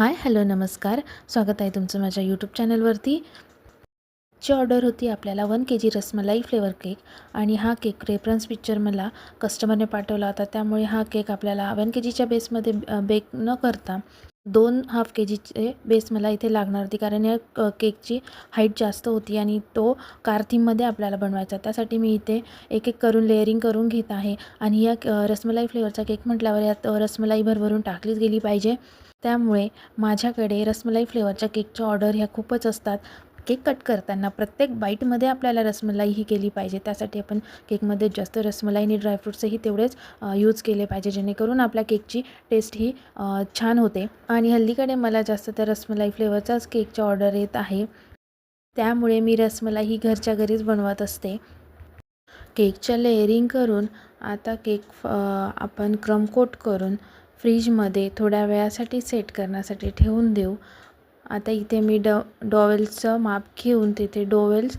Hi hello नमस्कार. स्वागत आहे तुमचं माझ्या यूट्यूब चॅनलवरती. ची ऑर्डर होती आपल्याला 1 kg रसमलाई फ्लेवर केक आणि हा केक रेफरन्स पिक्चर मला कस्टमरने पाठवला होता. त्यामुळे हा केक आपल्याला 1 kgच्या बेसमध्ये बेक न करता 2.5 kgचे बेस मला इथे लागणार होती, कारण या केकची हाईट जास्त होती आणि तो कार थीममध्ये आपल्याला बनवायचा. त्यासाठी मी इथे एक एक करून लेअरिंग करून घेत आहे. आणि या रसमलाई फ्लेवरचा केक म्हटल्यावर यात रसमलाई भरभरून टाकलीच गेली पाहिजे. त्यामुळे माझ्याकडे रसमलाई फ्लेवरच्या केकच्या ऑर्डर ह्या खूपच असतात. केक कट करताना प्रत्येक बाईटमध्ये आपल्याला रसमलाई ही केली पाहिजे. त्यासाठी आपण केकमध्ये जास्त रसमलाई आणि ड्रायफ्रूट्सही तेवढेच यूज केले पाहिजे, जेणेकरून आपल्या केकची टेस्ट ही छान होते. आणि हल्लीकडे मला जास्त त्या रसमलाई फ्लेवरचाच केकच्या ऑर्डर येत आहे. त्यामुळे मी रसमलाई ही घरच्या घरीच बनवत असते. केकच्या लेअरिंग करून आता केक आपण क्रम कोट करून फ्रीजमध्ये थोड्या वेळासाठी सेट करण्यासाठी ठेवून देऊ. आता इथे मी डॉवेल्सचं माप घेऊन तिथे डॉवेल्स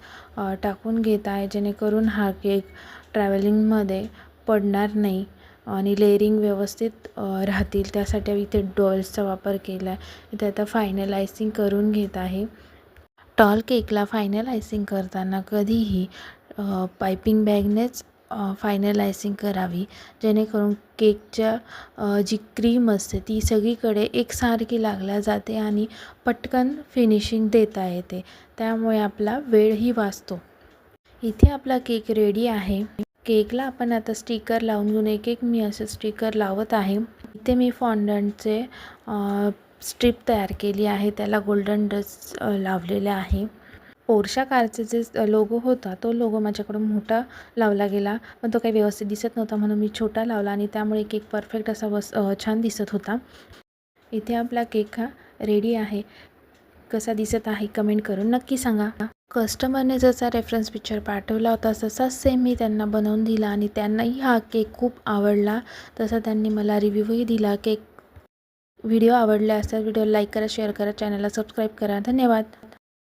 टाकून घेत आहे, जेणेकरून हा केक ट्रॅव्हलिंगमध्ये पडणार नाही आणि लेअरिंग व्यवस्थित राहतील. त्यासाठी इथे डॉवेल्सचा वापर केला आहे. इथे आता फायनल आयसिंग करून घेत आहे. टॉल केकला फायनल आयसिंग करताना कधीही पायपिंग बॅगनेच फायनल आयसिंग करावी, जेणेकरून केकच्या जी क्रीम असते ती सगळीकडे एकसारखी लागल्या जाते आणि पटकन फिनिशिंग देता येते. त्यामुळे आपला वेळही वाचतो. इथे आपला केक रेडी आहे. केकला आपण आता स्टिकर लावून घेऊन एक एक मी असे स्टिकर लावत आहे. इथे मी फॉन्डंटचे स्ट्रिप तयार केली आहे, त्याला गोल्डन डस्ट लावलेले आहे. पोर्शा कारचे जे लोगो होता तो लोगो माझ्याकडून मोठा लावला गेला, पण तो काही व्यवस्थित दिसत नव्हता, म्हणून मी छोटा लावला आणि त्यामुळे केक परफेक्ट असा छान दिसत होता. इथे आपला केक हा रेडी आहे. कसा दिसत आहे कमेंट करून नक्की सांगा. कस्टमरने जसा रेफरन्स पिक्चर पाठवला होता तसाच सेम मी त्यांना बनवून दिला आणि त्यांनाही हा केक खूप आवडला. तसा त्यांनी मला रिव्ह्यूही दिला. केक व्हिडिओ आवडला असेल व्हिडिओ लाईक करा, शेअर करा, चॅनलला सबस्क्राईब करा. धन्यवाद.